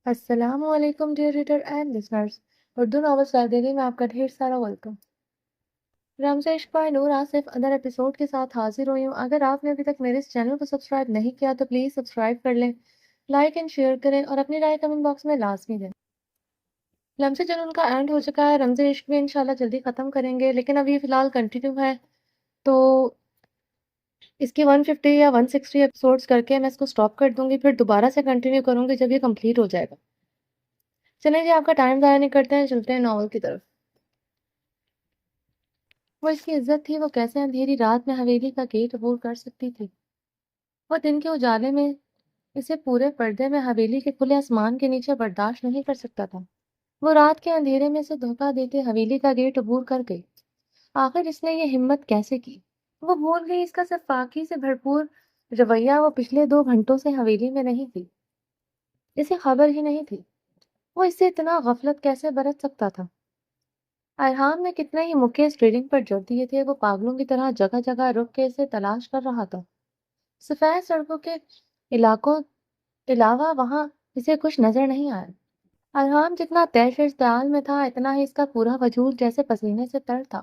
السلام علیکم dear reader and listeners, Urdu novels library میں آپ کا ڈھیر سارا ویلکم۔ رمز عشق by Noor Asif other episode کے ساتھ حاضر ہوئی ہوں۔ اگر آپ نے ابھی تک میرے اس چینل کو سبسکرائب نہیں کیا تو پلیز سبسکرائب کر لیں، لائک اینڈ شیئر کریں اور اپنی رائے کمنٹ باکس میں لازمی دیں۔ لمس جنون کا اینڈ ہو چکا ہے، رمز عشق بھی انشاءاللہ جلدی ختم کریں گے، لیکن اب یہ فی الحال کنٹینیو ہے تو اس کی 150 یا 160 ایپیسوڈز کر کے میں اس کو سٹاپ کر دوں گی، پھر دوبارہ سے کنٹینیو کروں گی جب یہ کمپلیٹ ہو جائے گا۔ چلیں جی، آپ کا ٹائم ضائع نہیں کرتے ہیں، چلتے ہیں ناول کی طرف۔ وہ اس کی عزت تھی، وہ کیسے اندھیری رات میں حویلی کا گیٹ عبور کر سکتی تھی۔ وہ دن کے اجالے میں اسے پورے پردے میں حویلی کے کھلے آسمان کے نیچے برداشت نہیں کر سکتا تھا۔ وہ رات کے اندھیرے میں اسے دھوکہ دیتے حویلی کا گیٹ عبور کر گئی۔ آخر اس نے یہ ہمت کیسے کی؟ وہ بھول گئی اس کا صرف پاکی سے بھرپور رویہ وہ پچھلے 2 گھنٹوں سے حویلی میں نہیں تھی، اسے خبر ہی نہیں تھی۔ وہ اس سے اتنا غفلت کیسے برت سکتا تھا؟ ارحام نے کتنے ہی مکے اس ٹریڈنگ پر جڑ دیے تھے، وہ پاگلوں کی طرح جگہ جگہ رک کے اسے تلاش کر رہا تھا۔ سفید سڑکوں کے علاقوں علاوہ وہاں اسے کچھ نظر نہیں آیا۔ ارحام جتنا تیش اشتعال میں تھا، اتنا ہی اس کا پورا وجود جیسے پسینے سے تر تھا۔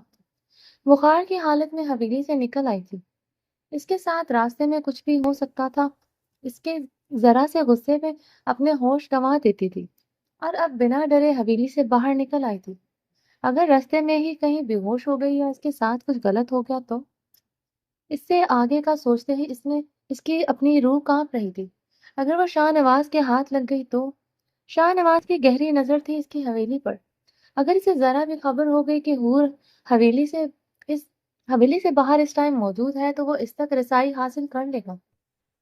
بخار کی حالت میں حویلی سے نکل آئی تھی۔ اس کے ساتھ راستے میں کچھ بھی ہو سکتا تھا، اس کے ذرا سے غصے میں اپنے ہوش گنوا دیتی تھی، اور اب بنا ڈرے حویلی سے باہر نکل آئی تھی۔ اگر راستے میں ہی کہیں بے ہوش ہو گئی یا اس کے ساتھ کچھ غلط ہو گیا تو؟ اس سے آگے کا سوچتے ہی اس کی اپنی روح کانپ رہی تھی۔ اگر وہ شاہ نواز کے ہاتھ لگ گئی تو؟ شاہ نواز کی گہری نظر تھی اس کی حویلی پر۔ اگر اسے ذرا بھی خبر ہو گئی کہ حور حویلی سے اس حویلی سے باہر اس ٹائم موجود ہے تو وہ اس تک رسائی حاصل کر لے گا۔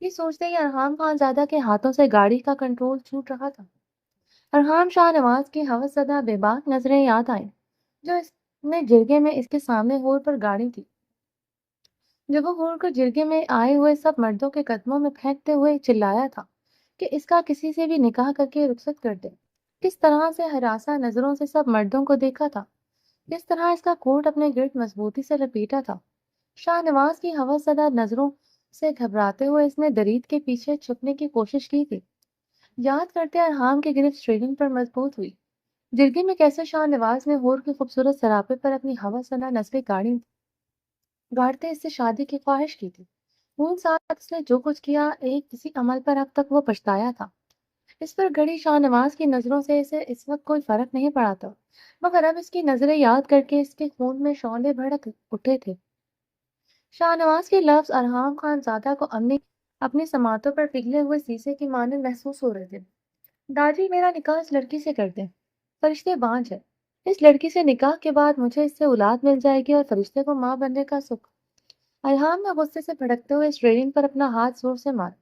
یہ سوچتے ہی ارحام خان زادہ کے ہاتھوں سے گاڑی کا کنٹرول چھوٹ رہا تھا۔ ارحام شاہ نواز کی ہوس زدہ بے باک نظریں یاد آئیں جو اس نے جرگے میں اس کے سامنے ہور پر گاڑی تھی۔ جب وہ ہور کو جرگے میں آئے ہوئے سب مردوں کے قدموں میں پھینکتے ہوئے چلایا تھا کہ اس کا کسی سے بھی نکاح کر کے رخصت کر دے۔ کس طرح سے ہراساں نظروں سے سب مردوں کو دیکھا تھا، کس طرح اس کا کوٹ اپنے گرد مضبوطی سے لپیٹا تھا۔ شاہ نواز کی ہوس زدہ نظروں سے گھبراتے ہوئے اس نے درید کے پیچھے چھپنے کی کوشش کی تھی۔ یاد کرتے ارحام کی گرفت اسٹیئرنگ پر مضبوط ہوئی۔ جرگے میں کیسے شاہ نواز نے ہور کے خوبصورت سراپے پر اپنی ہوس زدہ نظریں گاڑتے اس سے شادی کی خواہش کی تھی۔ ان ساتھ اس نے جو کچھ کیا، ایک کسی عمل پر اب تک وہ پچھتایا تھا۔ اس پر گھڑی شاہ نواز کی نظروں سے اسے اس وقت کوئی فرق نہیں پڑا تھا، مگر اب اس کی نظریں یاد کر کے اس کے خون میں شعلے بھڑک اٹھے تھے۔ شاہ نواز کے لفظ ارحام خان زادہ کو اپنی سماعتوں پر پگھلے ہوئے شیشے کی مانند محسوس ہو رہے تھے۔ داجی، میرا نکاح اس لڑکی سے کر دیں، فرشتے بانجھ ہے۔ اس لڑکی سے نکاح کے بعد مجھے اس سے اولاد مل جائے گی اور فرشتے کو ماں بننے کا سکھ۔ ارحام نے غصے سے بھڑکتے ہوئے اس ریلنگ پر اپنا ہاتھ زور سے مارا۔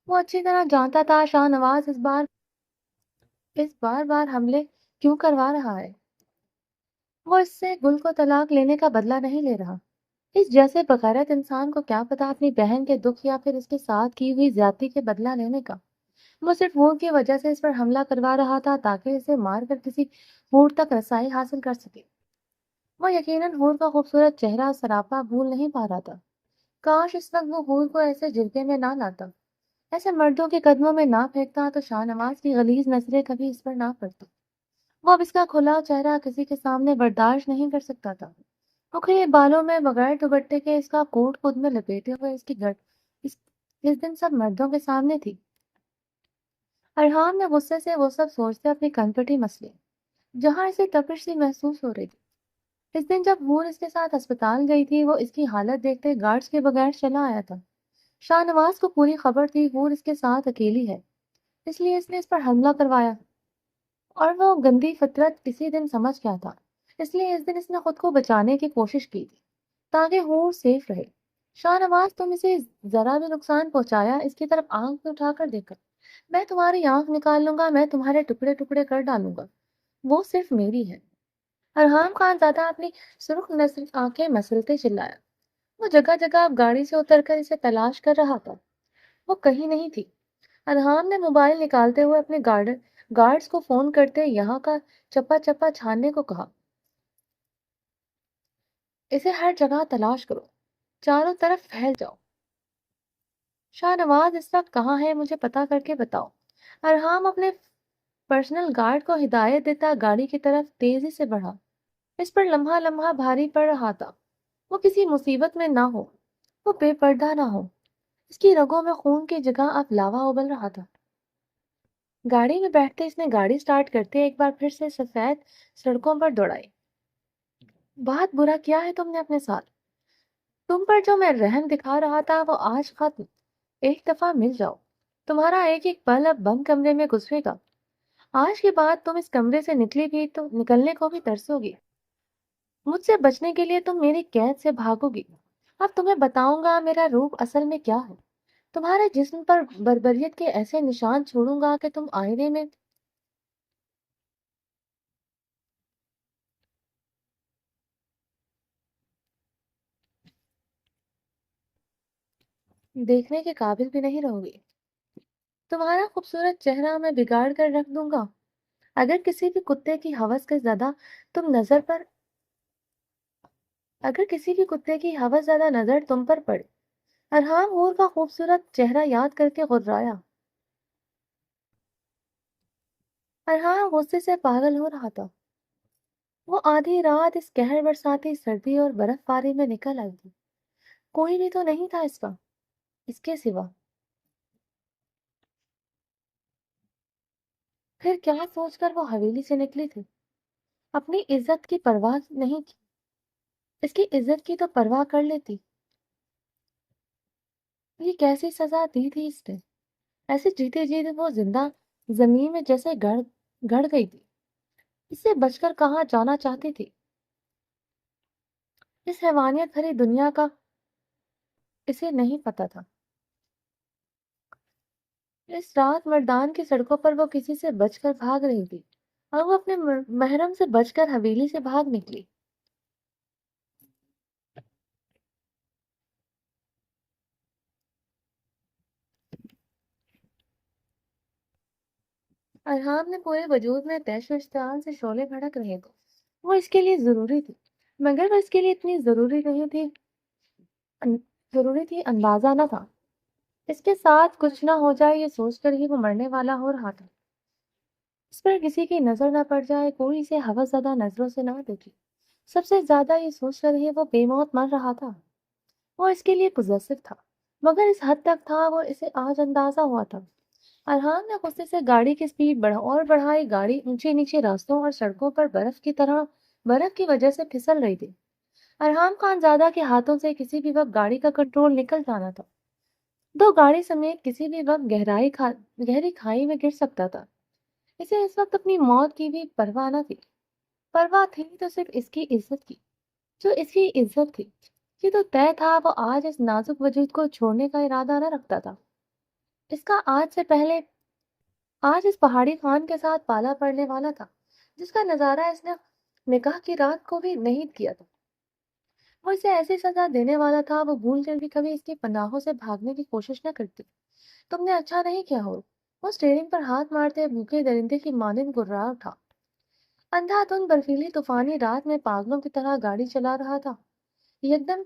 وہ اچھی طرح جانتا تھا شاہ نواز اس بار بار حملے کیوں کروا رہا ہے۔ وہ اس سے گل کو طلاق لینے کا بدلہ نہیں لے رہا۔ اس جیسے بغیرت انسان کو کیا پتا اپنی بہن کے دکھ یا پھر اس کے ساتھ کی ہوئی زیادتی کے بدلہ لینے کا۔ وہ صرف ہور کی وجہ سے اس پر حملہ کروا رہا تھا تاکہ اسے مار کر کسی ہور تک رسائی حاصل کر سکے۔ وہ یقیناً ہور کا خوبصورت چہرہ سراپا بھول نہیں پا رہا تھا۔ کاش اس وقت وہ ہور کو ایسے جرگے میں نہ لاتا، ایسے مردوں کے قدموں میں نہ پھینکتا تو شاہ نواز کی غلیظ نظریں کبھی اس پر نہ پڑتی۔ وہ اب اس کا کھلا چہرہ کسی کے سامنے برداشت نہیں کر سکتا تھا۔ اکھڑے بالوں میں بغیر دوپٹے کے اس کا کوٹ خود میں لپیٹے ہوئے اس کی گرد اس دن سب مردوں کے سامنے تھی۔ ارحام نے غصے سے وہ سب سوچتے اپنی کنپٹی مسلی جہاں اسے تپش سی محسوس ہو رہی تھی۔ اس دن جب ہور اس کے ساتھ اسپتال گئی تھی، وہ اس کی حالت دیکھتے گارڈز کے بغیر چلا آیا تھا۔ شاہ نواز کو پوری خبر تھی ہور اس کے ساتھ اکیلی ہے، اس لیے اس نے اس پر حملہ کروایا، اور وہ گندی فطرت اسی دن سمجھ گیا تھا۔ اس لیے اس دن اس نے خود کو بچانے کی کوشش کی تھی تاکہ ہور سیف رہے۔ شاہ نواز، تم اسے ذرا بھی نقصان پہنچایا، اس کی طرف آنکھ پہ اٹھا کر دیکھا، میں تمہاری آنکھ نکال لوں گا، میں تمہارے ٹکڑے ٹکڑے کر ڈالوں گا، وہ صرف میری ہے۔ ارحام خان زادہ اپنی سرخ آنکھیں مسلتے چلایا۔ وہ جگہ جگہ اب گاڑی سے اتر کر اسے تلاش کر رہا تھا، وہ کہیں نہیں تھی۔ ارحام نے موبائل نکالتے ہوئے اپنے گارڈز کو فون کرتے یہاں کا چپا چپا چھاننے کو کہا، اسے ہر جگہ تلاش کرو، چاروں طرف پھیل جاؤ۔ شاہ نواز اس وقت کہاں ہے، مجھے پتا کر کے بتاؤ۔ ارحام اپنے پرسنل گارڈ کو ہدایت دیتا گاڑی کی طرف تیزی سے بڑھا۔ اس پر لمحہ لمحہ بھاری پڑ رہا تھا، وہ کسی مصیبت میں نہ ہو، وہ بے پردہ نہ ہو۔ اس کی رگوں میں خون کی جگہ اب لاوا ابل رہا تھا۔ گاڑی میں بیٹھتے اس نے گاڑی سٹارٹ کرتے ایک بار پھر سے سفید سڑکوں پر دوڑائی۔ بہت برا کیا ہے تم نے اپنے ساتھ؟ تم پر جو میں رحم دکھا رہا تھا وہ آج ختم۔ ایک دفعہ مل جاؤ۔ تمہارا ایک ایک پل اب بند کمرے میں گزرے گا۔ آج کے بعد تم اس کمرے سے نکلی بھی تو نکلنے کو بھی ترسو گی۔ مجھ سے بچنے کے لیے تم میری قید سے بھاگو گی۔ اب تمہیں بتاؤں گا میرا روپ اصل میں کیا ہے۔ تمہارے جسم پر بربریت کے ایسے نشان چھوڑوں گا کہ تم آئینے میں دیکھنے کے قابل بھی نہیں رہو گی۔ تمہارا خوبصورت چہرہ میں بگاڑ کر رکھ دوں گا۔ اگر کسی بھی کتے کی ہوس کے زیادہ تم نظر پر اگر کسی بھی کتے کی ہوس زیادہ نظر تم پر پڑے۔ ارحام ہور کا خوبصورت چہرہ یاد کر کے غرایا۔ ارحام غصے سے پاگل ہو رہا تھا۔ وہ آدھی رات اس قہر برساتی سردی اور برف باری میں نکل آئی تھی۔ کوئی بھی تو نہیں تھا اس کا، اس کے سوا۔ پھر کیا سوچ کر وہ حویلی سے نکلی تھی؟ اپنی عزت کی پرواہ نہیں کی۔ اس کی عزت کی تو پرواہ کر لیتی۔ یہ کیسی سزا دی تھی اس نے؟ ایسے جیتے جیتے وہ زندہ زمین میں جیسے گڑ گئی تھی۔ اس سے بچ کر کہاں جانا چاہتی تھی؟ اس حیوانیت بھری دنیا کا اسے نہیں پتا تھا۔ اس رات مردان کی سڑکوں پر وہ کسی سے بچ کر بھاگ رہی تھی اور وہ اپنے محرم سے بچ کر حویلی سے بھاگ نکلی۔ ارحام نے پورے وجود میں تیش و اشتعال سے شعلے بھڑک رہے تھے۔ وہ اس کے لیے ضروری تھی، مگر وہ اس کے لیے اتنی ضروری تھی اندازہ نہ تھا۔ اس کے ساتھ کچھ نہ ہو جائے یہ سوچ کر ہی وہ مرنے والا ہو رہا تھا۔ اس پر کسی کی نظر نہ پڑ جائے، کوئی اسے ہوس زدہ نظروں سے نہ دیکھے۔ سب سے زیادہ یہ سوچ کر ہی وہ بے موت مر رہا تھا۔ وہ اس کے لیے پوزیسو تھا، مگر اس حد تک تھا وہ اسے آج اندازہ ہوا تھا۔ ارحام نے غصے سے گاڑی کی سپیڈ بڑھائی۔ گاڑی اونچے نیچے راستوں اور سڑکوں پر برف کی وجہ سے پھسل رہی تھی۔ ارحام خان زادہ کے ہاتھوں سے کسی بھی وقت گاڑی کا کنٹرول نکل جانا تھا، تو گاڑی سمیت کسی بھی وقت گہری کھائی میں گر سکتا تھا۔ اسے اس وقت اپنی موت کی بھی پرواہ نہ تھی۔ پرواہ تھی تو صرف اس کی عزت کی، جو اس کی عزت تھی۔ یہ تو طے تھا وہ آج اس نازک وجود کو چھوڑنے کا ارادہ نہ رکھتا تھا۔ اس کا آج سے پہلے آج اس پہاڑی خان کے ساتھ پالا پڑنے والا تھا، جس کا نظارہ اس نے نکاح کی رات کو بھی نہیں کیا تھا۔ وہ اسے ایسی سزا دینے والا تھا، وہ بھول کر بھی کبھی اس کی پناہوں سے بھاگنے کی کوشش نہ کرتی۔ تم نے اچھا نہیں کیا ہو۔ وہ اسٹیئرنگ پر ہاتھ مارتے بھوکے درندے کی مانند گررا اٹھا۔ اندھا دھند برفیلی طوفانی رات میں پاگلوں کی طرح گاڑی چلا رہا تھا۔ یکدم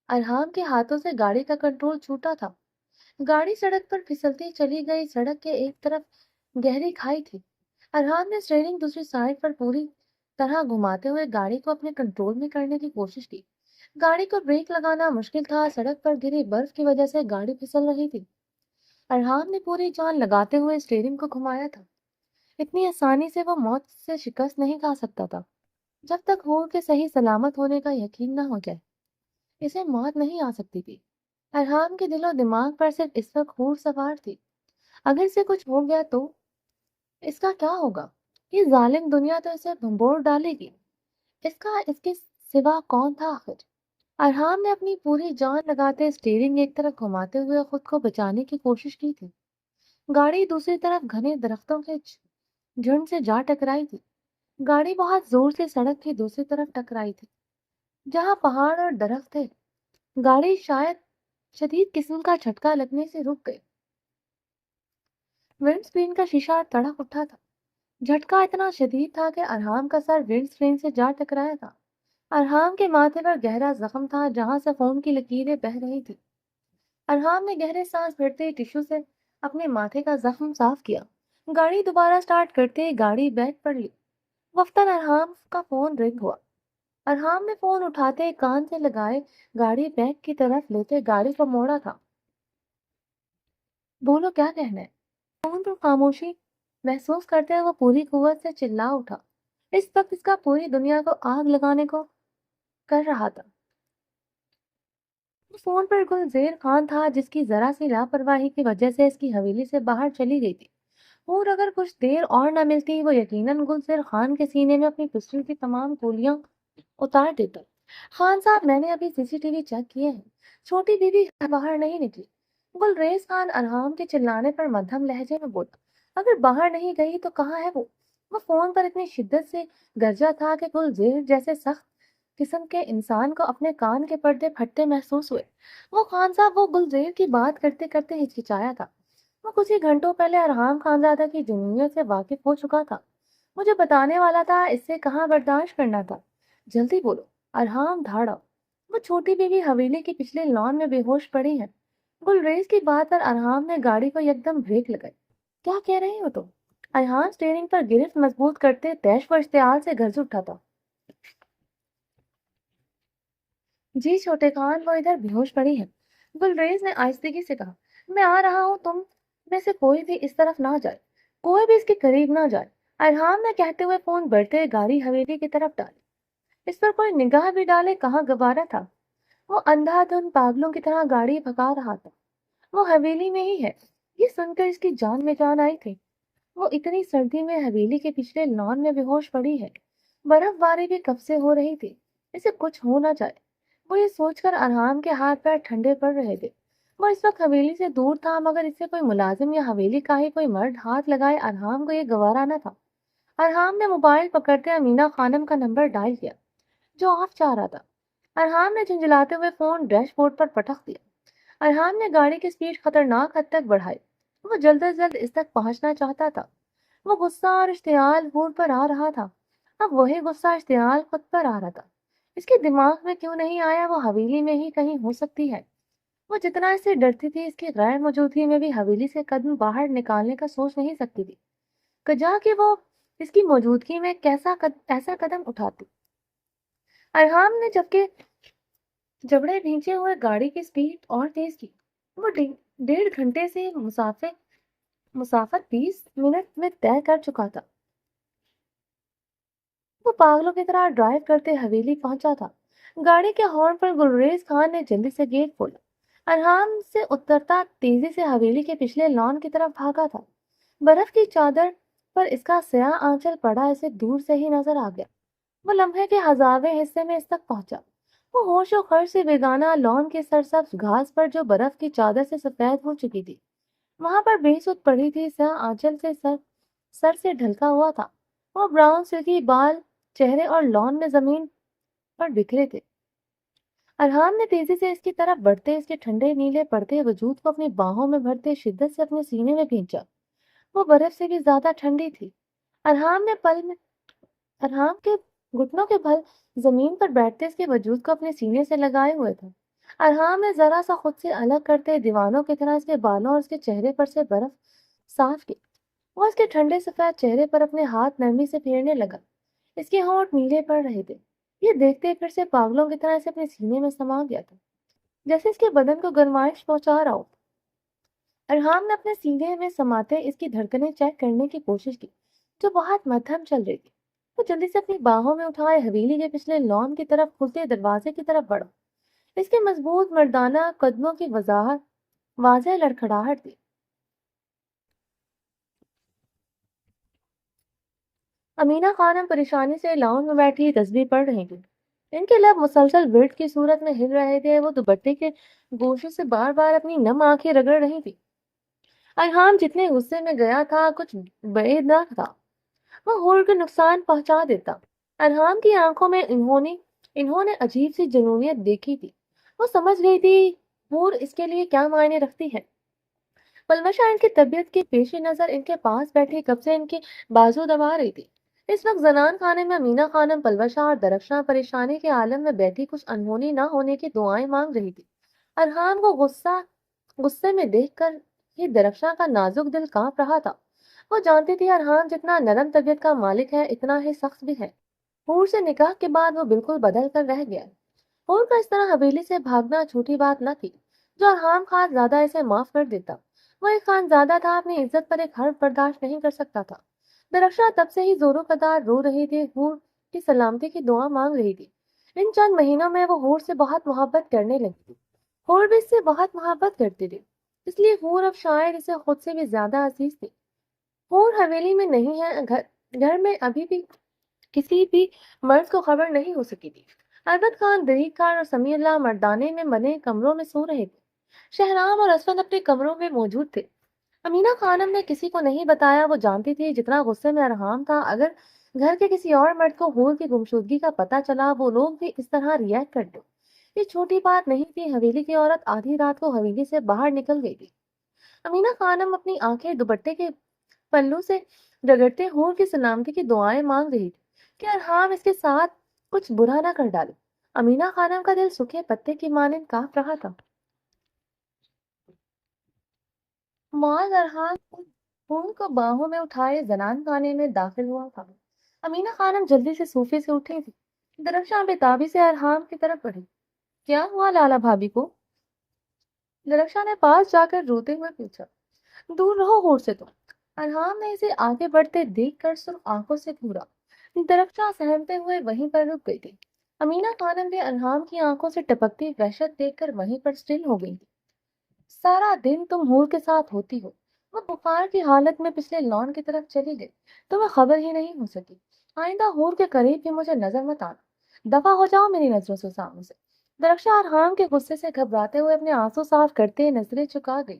ارحام کے ہاتھوں سے گاڑی کا کنٹرول چھوٹا تھا۔ گاڑی سڑک پر پھسلتی چلی گئی۔ سڑک کے ایک طرف گہری کھائی تھی۔ ارحام نے اسٹیئرنگ دوسری سائیڈ پر پوری طرح گھماتے ہوئے گاڑی کو اپنے کنٹرول میں کرنے کی کوشش کی۔ گاڑی کو بریک لگانا مشکل تھا، سڑک پر گری برف کی وجہ سے گاڑی پھسل رہی تھی۔ ارحام نے پوری جان لگاتے ہوئے اسٹیئرنگ کو گھمایا تھا۔ اتنی آسانی سے وہ موت سے شکست نہیں کھا سکتا تھا، جب تک ہور کے صحیح سلامت ہونے کا یقین نہ ہو جائے۔ اسے موت نہیں آ سکتی تھی۔ ارحام کے دل و دماغ پر صرف اس وقت ہور سوار تھی۔ اگر اسے کچھ ہو گیا تو اس کا کیا ہوگا؟ یہ ظالم دنیا تو اسے بھنبوڑ ڈالے گی۔ اس کے سوا کون تھا آخر؟ ارحام نے اپنی پوری جان لگاتے اسٹیئرنگ ایک طرف گھماتے ہوئے خود کو بچانے کی کوشش کی تھی۔ گاڑی دوسری طرف گھنے درختوں کے جھنڈ سے جا ٹکرائی تھی۔ گاڑی بہت زور سے سڑک کی دوسری طرف ٹکرائی تھی، جہاں پہاڑ اور درخت تھے۔ گاڑی شاید شدید قسم کا جھٹکا لگنے سے رک گئی۔ ونڈ اسکرین کا شیشہ تڑک اٹھا تھا۔ جھٹکا اتنا شدید تھا کہ ارحام کا سر ونڈ اسکرین سے جا ٹکرایا تھا۔ ارحام کے ماتھے پر گہرا زخم تھا، جہاں سے خون کی لکیریں بہہ رہی تھی۔ ارحام نے گہرے سانس بھرتے ٹشو سے اپنے ماتھے کا زخم صاف کیا، گاڑی دوبارہ سٹارٹ کرتے گاڑی بیک پر لی۔ وقتاً ارحام کا فون رنگ ہوا۔ ارحام نے فون اٹھاتے کان سے لگائے گاڑی بیک کی طرف لیتے گاڑی کو موڑا تھا۔ بولو کیا کہنا ہے؟ فون پر خاموشی محسوس کرتے ہوئے وہ پوری قوت سے چلا اٹھا۔ اس وقت اس کا پوری دنیا کو آگ لگانے کو کر رہا تھا۔ فون پر گلزیر خان تھا، جس کی ذرا سی لاپرواہی کی وجہ سے اس کی حویلی سے باہر چلی گئی تھی، اور اگر کچھ دیر اور نہ ملتی وہ یقیناً گلزیر خان کے سینے میں اپنی پسٹل کی تمام گولیاں اتار دیتا۔ خان صاحب، میں نے ابھی CCTV چیک کیے ہیں، چھوٹی بیوی باہر نہیں نکلی۔ گلریز خان ارحام کے چلانے پر مدھم لہجے میں بولا، اگر باہر نہیں گئی تو کہاں ہے وہ؟ وہ فون پر اتنی شدت سے گرجا تھا کہ گلزیر جیسے سخت قسم کے انسان کو اپنے کان کے پردے پھٹتے محسوس ہوئے۔ وہ خان صاحب، وہ گلزیر کی بات کرتے کرتے ہچکچایا تھا۔ وہ کچھ ہی گھنٹوں پہلے ارحام خانزادہ کی جنونیت سے واقف ہو چکا تھا، مجھے بتانے والا تھا، اس سے کہاں برداشت کرنا تھا۔ جلدی بولو، ارحام دھاڑا۔ وہ چھوٹی بیوی حویلی کی پچھلے لان میں بے ہوش پڑی ہے۔ گلریز کی بات پر ارحام نے گاڑی کو یکدم بریک لگائی۔ کیا کہہ رہی ہو تم؟ ارحام اسٹیئرنگ پر گرفت مضبوط کرتے تیش و اشتعال سے گرج اٹھا تھا۔ جی چھوٹے خان، وہ ادھر بے ہوش پڑی ہے، گلریز نے آہستگی سے کہا۔ میں آ رہا ہوں، تم میں سے کوئی بھی اس طرف نہ جائے، کوئی بھی اس کے قریب نہ جائے، ارحام نے کہتے ہوئے فون بڑھتے گاڑی حویلی کی طرف ڈالی۔ اس پر کوئی نگاہ بھی ڈالے کہاں گوارا تھا۔ وہ اندھا دھند پاگلوں کی طرح گاڑی بھگا رہا تھا۔ وہ حویلی میں ہی ہے، یہ سن کر اس کی جان میں جان آئی تھی۔ وہ اتنی سردی میں حویلی کے پچھلے لان میں بے ہوش پڑی ہے، برف باری بھی کب سے ہو رہی تھی، اسے کچھ ہو نہ جائے۔ وہ یہ سوچ کر ارحام کے ہاتھ پیر ٹھنڈے پڑ رہے تھے۔ وہ اس وقت حویلی سے دور تھا، مگر اس سے کوئی ملازم یا حویلی کا ہی کوئی مرد ہاتھ لگائے ارحام کو یہ گوارا نہ تھا۔ ارحام نے موبائل پکڑتے امینا خانم کا نمبر ڈائل کیا، جو آف چاہ رہا تھا۔ ارحام نے جھنجھلاتے ہوئے فون ڈیش بورڈ پر پٹخ دیا۔ ارحام نے گاڑی کی سپیڈ خطرناک حد تک بڑھائی۔ وہ جلد از جلد اس تک پہنچنا چاہتا تھا۔ وہ غصہ اور اشتعال خود پر آ رہا تھا۔ اب وہی غصہ اشتعال خود پر آ رہا تھا۔ اس کے دماغ میں کیوں نہیں آیا وہ حویلی میں ہی کہیں ہو سکتی ہے۔ وہ جتنا اس سے ڈرتی تھی، اس کی غیر موجودگی میں بھی حویلی سے قدم باہر نکالنے کا سوچ نہیں سکتی تھی، کجا کہ وہ اس کی موجودگی میں ایسا قدم اٹھاتی۔ ارحام نے جبکہ جبڑے بھینچے ہوئے گاڑی کی سپیڈ اور تیز کی۔ وہ 1.5 گھنٹے سے مسافت 20 منٹ میں طے کر چکا تھا۔ وہ پاگلوں کی طرح ڈرائیو کرتے حویلی پہنچا تھا۔ گاڑی کے ہارن پر گلریز خان نے جلدی سے گیٹ کھولا۔ ارحام سے اترتا تیزی سے حویلی کے پچھلے لان کی طرف بھاگا تھا۔ برف کی چادر پر اس کا سیاہ آنچل پڑا اسے دور سے ہی نظر آ گیا۔ وہ لمحے کے ہزارویں حصے میں اس تک پہنچا۔ وہ ہوش و خرچ سے بیگانہ لان کے سرسبز گھاس پر جو برف کی چادر سے سفید ہو چکی تھی، وہاں پر بے سود پڑی تھی، سیاہ آنچل سے سر سے ڈھلکا ہوا تھا۔ وہ براؤن سلکی بال چہرے اور لان میں زمین پر بکھرے تھے۔ ارحام نے تیزی سے اس کی طرف بڑھتے اس کے ٹھنڈے نیلے پڑتے وجود کو اپنی باہوں میں بھرتے شدت سے اپنے سینے میں بھینچا۔ وہ برف سے بھی زیادہ ٹھنڈی تھی۔ ارحام کے گھٹنوں کے بھل زمین پر بیٹھتے اس کے وجود کو اپنے سینے سے لگائے ہوئے تھے۔ ارحام نے ذرا سا خود سے الگ کرتے دیوانوں کی طرح اس کے بالوں اور اس کے چہرے پر سے برف صاف کی۔ وہ اس کے ٹھنڈے سفید چہرے پر اپنے ہاتھ نرمی سے پھیرنے لگا۔ اس کے ہونٹ نیلے پڑ رہے تھے۔ یہ دیکھتے پھر سے پاگلوں کی طرح اسے اپنے سینے میں سما گیا تھا، جیسے اس کے بدن کو گرمائش پہنچا رہا ہو۔ ارحام نے اپنے سینے میں سماتے اس کی دھڑکنیں چیک کرنے کی کوشش کی، جو بہت مدھم چل رہی تھی۔ وہ جلدی سے اپنی باہوں میں اٹھائے حویلی کے پچھلے لان کی طرف کھلتے دروازے کی طرف بڑھا۔ اس کے مضبوط مردانہ قدموں کی واضح لڑکھڑاہٹ تھی۔ امینا خانم پریشانی سے لاؤن میں بیٹھی تسبیح پڑھ رہی تھی۔ ان کے لب مسلسل ورد کی صورت میں ہل رہے تھے۔ وہ دوپٹے کے گوشے سے بار بار اپنی نم آنکھیں رگڑ رہی تھی۔ ارحام جتنے غصے میں گیا تھا، کچھ بعید نہ تھا، وہ ہور کو نقصان پہنچا دیتا۔ ارحام کی آنکھوں میں انہوں نے عجیب سی جنونیت دیکھی تھی۔ وہ سمجھ گئی تھی ہور اس کے لیے کیا معنی رکھتی ہے۔ پلوشا ان کی طبیعت کے پیش نظر ان کے پاس بیٹھی کب سے ان کے بازو دبا رہی تھی۔ اس وقت زنان خانے میں امینا خانم پلوشا اور درخشاں پریشانی کے عالم میں بیٹھی کچھ انہونی نہ ہونے کی دعائیں مانگ رہی تھی۔ ارحام کو غصے میں دیکھ کر یہ درخشاں کا نازک دل کانپ رہا تھا۔ وہ جانتی تھی ارحان جتنا نرم طبیعت کا مالک ہے اتنا ہی سخت بھی ہے۔ حور سے نکاح کے بعد وہ بالکل بدل کر رہ گیا۔ حور کا اس طرح حویلی سے بھاگنا چھوٹی بات نہ تھی جو ارحان خان زیادہ اسے معاف کر دیتا۔ وہ ایک خانزادہ تھا، اپنی عزت پر ایک حرف برداشت نہیں کر سکتا تھا۔ درخشاں تب سے ہی زوروں قدار رو رہی تھی، حور کی سلامتی کی دعا مانگ رہی تھی۔ ان چند مہینوں میں وہ حور سے بہت محبت کرنے لگی تھی۔ حور بھی اس سے بہت محبت کرتی تھی، اس لیے حور اب شاید اسے خود سے بھی زیادہ عزیز تھی۔ حور حویلی میں نہیں ہے، گھر میں ابھی بھی کسی بھی مرد کو خبر نہیں ہو سکی تھی۔ البت خان، دریغ خان اور سمیع اللہ مردانے میں بنے کمروں میں سو رہے تھے۔ شہرام اور اسود اپنے کمروں میں موجود تھے۔ امینہ خانم نے کسی کو نہیں بتایا۔ وہ جانتی تھی جتنا غصے میں ارحام تھا، اگر گھر کے کسی اور مرد کو حور کی گمشدگی کا پتہ چلا وہ لوگ بھی اس طرح ریئیکٹ کرتے۔ یہ چھوٹی بات نہیں تھی، حویلی کی عورت آدھی رات کو حویلی سے باہر نکل گئی تھی۔ امینہ خانم اپنی آنکھیں دوپٹے کے پلو سے رگڑتے حور کی سلامتی کی دعائیں مانگ رہی تھی کہ ارحام اس کے ساتھ کچھ برا نہ کر ڈالے۔ امینہ خانم کا دل سوکھے پتے کی مانند کانپ رہا تھا۔ معاذ ارحام حور کو باہوں میں اٹھائے زنان خانے میں داخل ہوا تھا۔ امینہ خانم جلدی سے صوفے سے اٹھی تھی۔ درخشاں بےتابی سے ارحام کی طرف بڑھی۔ کیا ہوا لالا بھابی کو؟ درخشاں نے پاس جا کر روتے ہوئے پوچھا۔ دور رہو حور سے تم۔ ارحام نے اسے آگے بڑھتے دیکھ کر سرخ آنکھوں سے گھورا۔ درخشاں سہمتے ہوئے وہیں پر رک گئی تھی۔ امینہ خانم بھی ارحام کی آنکھوں سے ٹپکتی وحشت دیکھ کر وہیں پر سٹل ہو گئی تھی۔ سارا دن تم حور کے ساتھ ہوتی ہو، وہ بخار کی حالت میں پچھلے لان کی طرف چلی گئی، تمہیں خبر ہی نہیں ہو سکی۔ آئندہ حور کے قریب بھی مجھے نظر مت آنا، دفع ہو جاؤ میری نظروں سے سامنے سے۔ درخشاں ارحام کے غصے سے گھبراتے ہوئے اپنے آنسو صاف کرتے نظریں چکا گئی۔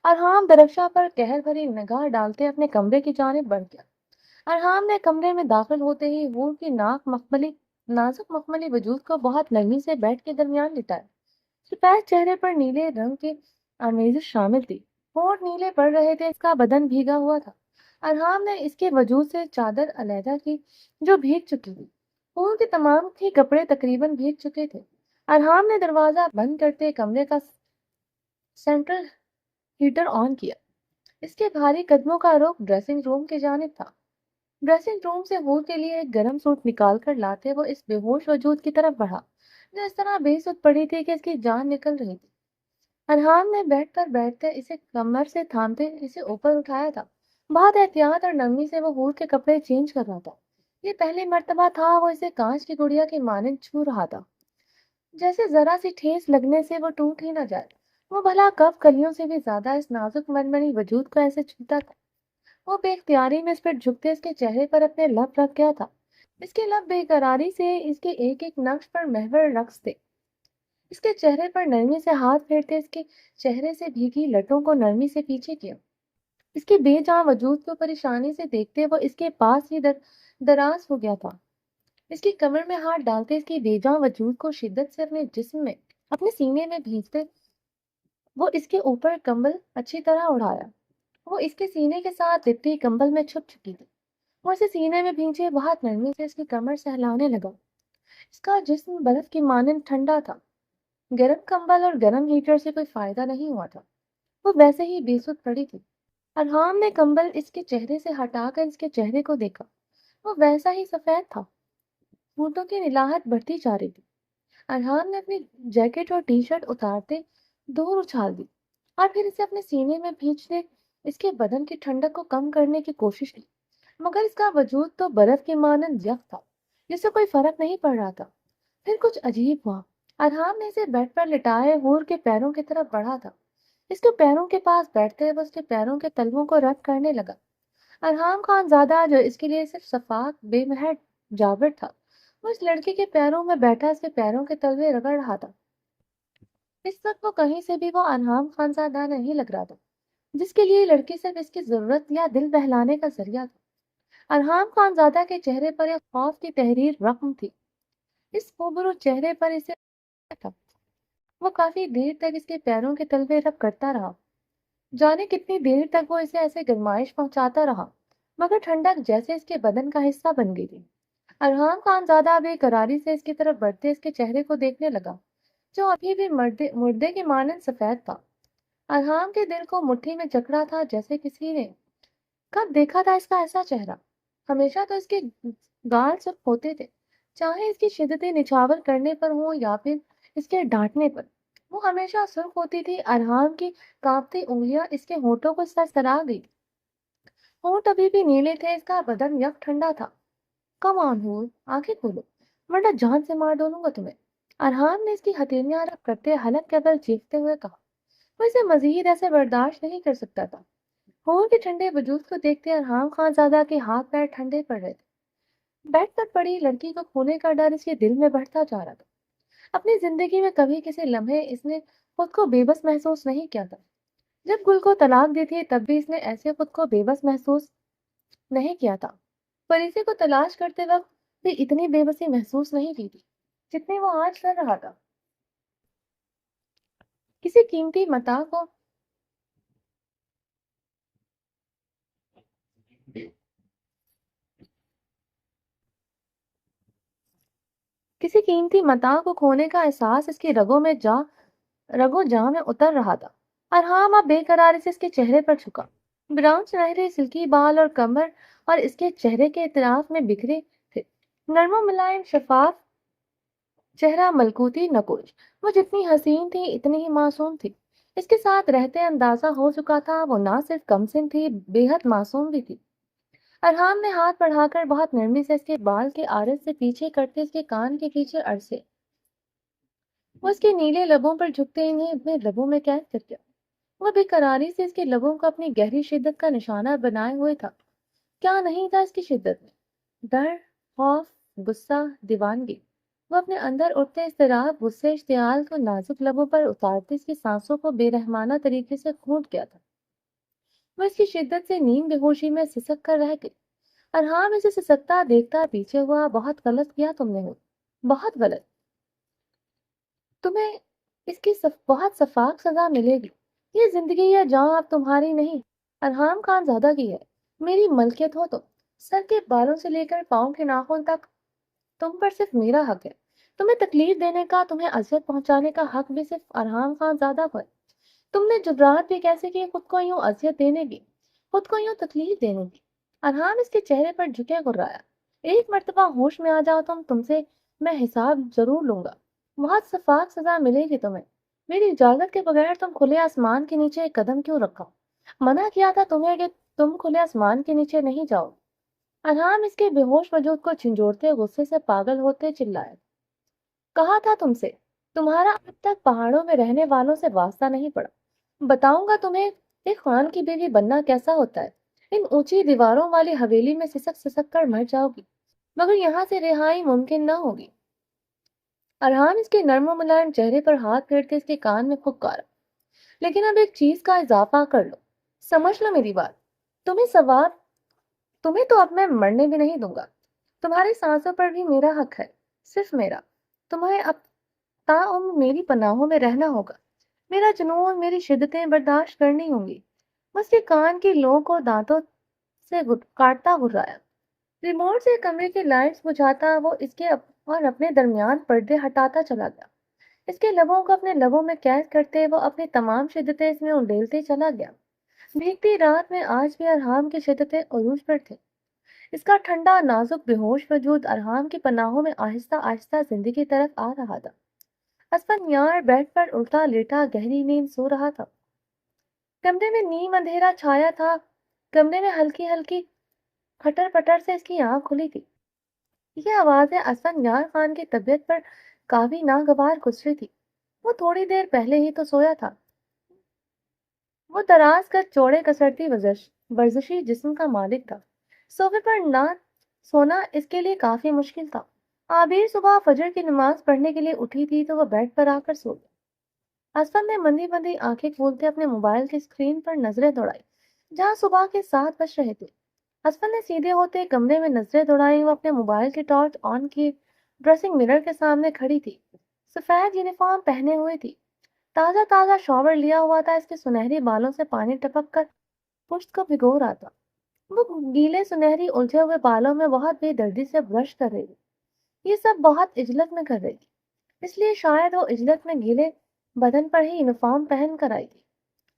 ارحام درخشاں پر قہر بھری نگاہ ڈالتے اپنے کمرے کی جانب بڑھ گیا۔ ارحام نے کمرے میں داخل ہوتے ہی حور کی نازک مخملی وجود کو بہت نرمی سے بیڈ کے درمیان لٹایا۔ سفید چہرے پر نیلے رنگ کی آمیزش شامل تھی، ہونٹ نیلے پڑ رہے تھے، اس کا بدن بھیگا ہوا تھا۔ ارحام نے اس کے وجود سے چادر علیحدہ کی جو بھیگ چکی تھی۔ حور کے تمام ہی کپڑے تقریباً بھیگ چکے تھے۔ ارحام نے دروازہ بند کرتے کمرے کا سینٹرل ہیٹر آن کیا۔ اس کے بھاری قدموں کا رخ ڈریسنگ روم کی جانب تھا۔ ڈریسنگ روم سے حور کے لیے ایک گرم سوٹ نکال کر لاتے وہ اس بے ہوش وجود کی طرف بڑھا جو اس طرح بے سود پڑی تھی کہ اس کی جان نکل رہی تھی۔ ارحام نے بیڈ پر بیٹھتے اسے کمر سے تھامتے اسے اوپر اٹھایا تھا۔ بہت احتیاط اور نرمی سے وہ حور کے کپڑے چینج کر رہا تھا۔ یہ پہلی مرتبہ تھا وہ اسے کانچ کی گڑیا کی مانند چھو رہا تھا، جیسے ذرا سی ٹھیس لگنے سے وہ ٹوٹ ہی نہ جائے۔ وہ بھلا کب کلیوں سے بھی زیادہ اس نازک مرمری وجود کو ایسے چھوتا تھا۔ وہ بے اختیاری میں اس پر جھکتے اس کے چہرے پر اپنے لب رکھ گیا تھا۔ اس کے لب بے قراری سے اس کے ایک ایک نقش پر محور رقص تھے۔ اس کے چہرے پر نرمی سے ہاتھ پھیرتے اس کے چہرے سے بھیگی لٹوں کو نرمی سے پیچھے کیا۔ اس کے بے جان وجود کو پریشانی سے دیکھتے وہ اس کے پاس ہی دراز ہو گیا تھا۔ اس کی کمر میں ہاتھ ڈالتے اس کی بے جان وجود کو شدت سے اپنے جسم میں اپنے سینے میں بھیجتے وہ اس کے اوپر کمبل اچھی طرح اڑایا۔ وہ اس کے سینے کے ساتھ لپٹی کمبل میں چھپ چکی تھی۔ وہ اسے سینے میں بھینچے بہت نرمی سے اس کی کمر سہلانے لگا۔ اس کا جسم برف کی مانند ٹھنڈا تھا۔ گرم کمبل اور گرم ہیٹر سے کوئی فائدہ نہیں ہوا تھا، وہ ویسے ہی بے سود پڑی تھی۔ ارحام نے کمبل اس کے چہرے سے ہٹا کر اس کے چہرے کو دیکھا، وہ ویسا ہی سفید تھا۔ ہونٹوں کی نلاہٹ بڑھتی جا رہی تھی۔ ارحام نے اپنی جیکٹ اور ٹی شرٹ اتارتے دور اچھال دی اور پھر اسے اپنے سینے میں بھینچتے اس کے بدن کی ٹھنڈک کو کم کرنے کی کوشش کی، مگر اس کا وجود تو برف کی مانند یخ تھا، جس سے کوئی فرق نہیں پڑ رہا تھا۔ پھر کچھ عجیب ہوا۔ ارحام نے اسے بیڈ پر لٹائے حور کے پیروں کی طرف بڑھا تھا۔ اس کے پیروں کے پاس بیٹھتے وہ اس کے پیروں کے تلووں کو رد کرنے لگا۔ ارحام خان زادہ جو اس کے لیے صرف صفاق بے مہر جابر تھا، وہ اس لڑکی کے پیروں میں بیٹھا اس کے پیروں کے تلوے رگڑ رہا تھا۔ اس وقت وہ کہیں سے بھی وہ ارحام خان زادہ نہیں لگ رہا تھا جس کے لیے لڑکی صرف اس کی ضرورت یا دل بہلانے کا ذریعہ تھا۔ ارحام خان زادہ کے چہرے پر ایک خوف کی تحریر رقم تھی۔ اس خوبرو چہرے پر اسے تھا۔ وہ کافی دیر تک اس کے پیروں کے تلوے رب کرتا رہا، جانے کتنی دیر تک وہ اسے ایسے گرمائش پہنچاتا رہا، مگر ٹھنڈک جیسے اس کے بدن کا حصہ بن گئی تھی۔ ارحام خان زادہ بے قراری سے اس کی طرف بڑھتے اس کے چہرے کو دیکھنے لگا جو ابھی بھی مردے کی مانند سفید تھا۔ ارحام کے دل کو مٹھی میں جکڑا تھا، جیسے کسی نے کب دیکھا تھا اس کا ایسا چہرہ؟ ہمیشہ تو اس کے گال سرخ ہوتے تھے، چاہے اس کی شدتیں نچھاور کرنے پر ہوں یا پھر اس کے ڈانٹنے پر، وہ ہمیشہ سرخ ہوتی تھی۔ ارحام کی کانپتی انگلیاں اس کے ہونٹوں کو سرسرا گئی، ہونٹ ابھی بھی نیلے تھے، اس کا بدن یک ٹھنڈا تھا۔ کم آن ہو، آنکھیں کھولو، ورنہ جان سے مار ڈالوں گا تمہیں، ارحام نے اس کی ہتھیلیاں رب کرتے حلق کے بل چیختے ہوئے کہا۔ وہ اسے مزید ایسے برداشت نہیں کر سکتا تھا۔ ہور کے ٹھنڈے وجود کو دیکھتے ارحام خان زادہ کے ہاتھ پیر ٹھنڈے پڑ رہے تھے۔ بیٹھ پر پڑی لڑکی کو کھونے کا ڈر اس کے دل میں بڑھتا جا رہا تھا۔ اپنی زندگی میں کبھی کسی لمحے اس نے خود کو بے بس محسوس نہیں کیا تھا۔ جب گل کو طلاق دی تھی تب بھی اس نے ایسے خود کو بے بس محسوس نہیں کیا تھا۔ پریسے کو تلاش کرتے وقت بھی اتنی بے بسی محسوس نہیں کی تھی جتنی وہ آج کر رہا تھا۔ کسی قیمتی متاع کو کسی قیمتی متاع کو کھونے کا احساس اس کی رگو جاں میں اتر رہا تھا۔ ارحام اب بے قراری سے اس کے چہرے پر جھکا۔ براؤن سنہرے سلکی بال اور کمر اور اس کے چہرے کے اطراف میں بکھرے تھے، نرم و ملائم شفاف چہرہ، ملکوتی نکوچ۔ وہ جتنی حسین تھی اتنی ہی معصوم تھی۔ اس کے ساتھ رہتے اندازہ ہو چکا تھا وہ نہ صرف کم سن تھی، بے حد معصوم بھی تھی۔ ارحام نے ہاتھ بڑھا کر بہت نرمی سے اس کے بال کے عارض سے پیچھے کرتے اس کے کان کے پیچھے عرصے وہ اس کے نیلے لبوں پر جھکتے انہیں اپنے لبوں میں قید کر دیا۔ وہ بے قراری سے اس کے لبوں کو اپنی گہری شدت کا نشانہ بنائے ہوئے تھا۔ کیا نہیں تھا اس کی شدت میں؟ ڈر، خوف، غصہ، دیوانگی۔ وہ اپنے اندر اٹھتے اضطراب، غصے، اشتعال کو نازک لبوں پر اتارتے اس کی سانسوں کو بے رحمانہ طریقے سے گھونٹ گیا تھا۔ وہ اس کی شدت سے نیم بے ہوشی میں سسک کر رہ گئی۔ ارحام اسے سسکتا دیکھتا پیچھے ہوا۔ بہت غلط کیا تم نے، بہت غلط۔ تمہیں اس کی بہت سفاک سزا ملے گی۔ یہ زندگی یا جان اب تمہاری نہیں، ارحام خان زادہ کی ہے۔ میری ملکیت ہو تم۔ سر کے بالوں سے لے کر پاؤں کے ناخن تک تم پر صرف میرا حق ہے۔ تمہیں تکلیف دینے کا، تمہیں اذیت پہنچانے کا حق بھی صرف ارحام خان زادہ کو ہے۔ تم نے جرات بھی کیسے کی خود کو یوں اذیت دینے کی، خود کو یوں تکلیف دینے کی؟ ارحام اس کے چہرے پر جھکے گرایا۔ ایک مرتبہ ہوش میں آ جاؤ تم سے میں حساب ضرور لوں گا۔ بہت سفاک سزا ملے گی تمہیں۔ میری اجازت کے بغیر تم کھلے آسمان کے نیچے ایک قدم کیوں رکھا؟ منع کیا تھا تمہیں کہ تم کھلے آسمان کے نیچے نہیں جاؤ۔ ارحام اس کے بے ہوش وجود کو جھنجھوڑتے غصے سے پاگل ہوتے چلایا۔ کہا تھا تم سے، تمہارا اب تک پہاڑوں میں رہنے والوں سے واسطہ نہیں پڑا۔ بتاؤں گا تمہیں ایک خان کی بیوی بننا کیسا ہوتا ہے۔ ان اونچی دیواروں والی حویلی میں سسک سسک کر مر جاؤ گی، مگر یہاں سے رہائی ممکن نہ ہوگی۔ ارحام اس کے نرم و ملائم چہرے پر ہاتھ پھیرتے اس کے کان میں پھپکارا۔ لیکن اب ایک چیز کا اضافہ کر لو، سمجھ لو میری بات۔ تمہیں تو اب میں مرنے بھی نہیں دوں گا۔ تمہاری سانسوں پر بھی میرا حق ہے، صرف میرا۔ تمہیں اب تاعمر میری پناہوں میں رہنا ہوگا۔ میرا جنون، میری شدتیں برداشت کرنی ہوں گی۔ اس کے کان کی لو کو دانتوں سے کاٹتا گھرایا۔ ریموٹ سے کمرے کی لائٹس بجھاتا وہ اس کے اور اپنے درمیان پردے ہٹاتا چلا گیا۔ اس کے لبوں کو اپنے لبوں میں قید کرتے وہ اپنی تمام شدتیں اس میں انڈیلتے چلا گیا۔ بھیگتی رات میں آج بھی ارحام کی شدتیں عروج پر تھیں۔ اس کا ٹھنڈا نازک بے ہوش وجود ارحام کی پناہوں میں آہستہ آہستہ زندگی کی طرف آ رہا تھا۔ اسفندیار بیڈ پر الٹا لیٹا گہری نیند سو رہا تھا۔ کمرے میں نیم اندھیرا چھایا تھا۔ کمرے میں ہلکی ہلکی پھٹر پھٹر سے اس کی آنکھ کھلی تھی۔ یہ آوازیں اسفندیار خان کی طبیعت پر کافی ناگوار گزری تھی۔ وہ تھوڑی دیر پہلے ہی تو سویا تھا۔ وہ دراز کر چوڑے کسرتی ورزشی جسم کا مالک تھا۔ صوفے پر نہ سونا اس کے لیے کافی مشکل تھا۔ عابر صبح فجر کی نماز پڑھنے کے لیے اٹھی تھی تو وہ بیڈ پر آ کر سو گیا۔ اسفند نے مندی مندی آنکھیں کھولتے اپنے موبائل کی اسکرین پر نظریں دوڑائی جہاں صبح کے 7 بج رہے تھے۔ اسفند نے سیدھے ہوتے کمرے میں نظریں دوڑائیں۔ وہ اپنے موبائل کی ٹارچ آن کی ڈریسنگ مرر کے سامنے کھڑی تھی۔ سفید یونیفارم پہنے ہوئی تھی، تازہ تازہ شاور لیا ہوا تھا۔ اس کے سنہری بالوں سے پانی ٹپک کر پشت کو بھگو رہا تھا۔ وہ گیلے سنہری الجھے ہوئے بالوں میں بہت بے دردی سے برش کر رہی تھی۔ یہ سب بہت عجلت میں کر رہی تھی، اس لیے شاید وہ عجلت میں گیلے بدن پر ہی یونیفارم پہن کر آئی تھی۔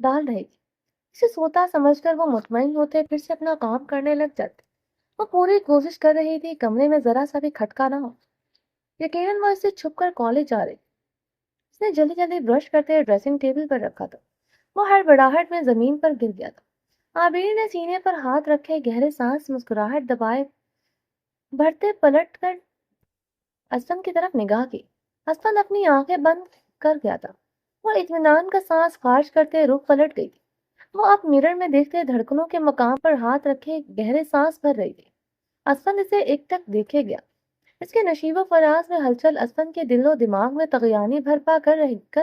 ڈال رہی تھی. اسے سوتا سمجھ کر وہ مطمئن ہوتے پھر سے اپنا کام کرنے لگ جاتے. وہ پوری کوشش کر رہی تھی کمرے میں ذرا سا بھی کھٹکا نہ ہو. یقیناً وہ اس سے چھپ کر کالج جا رہی تھی. اس نے جلدی جلدی برش کرتے ڈریسنگ ٹیبل پر رکھا تھا. وہ ہڑبڑاہٹ میں زمین پر گر گیا تھا. عابر نے سینے پر ہاتھ رکھے گہرے سانس مسکراہٹ دبائے بھرتے پلٹ کر اسفن کی طرف نگاہ کی. اسفن اپنی آنکھیں بند کر گیا تھا. وہ اطمینان کا سانس خارج کرتے رخ پلٹ گئی تھی. وہ اب مرر میں دیکھتے دھڑکنوں کے مقام پر ہاتھ رکھے گہرے سانس بھر رہی تھی. اسفن اسے ایک تک دیکھے گیا. اس کے نشیب و فراز میں ہلچل اسفن کے دل و دماغ میں طغیانی برپا کر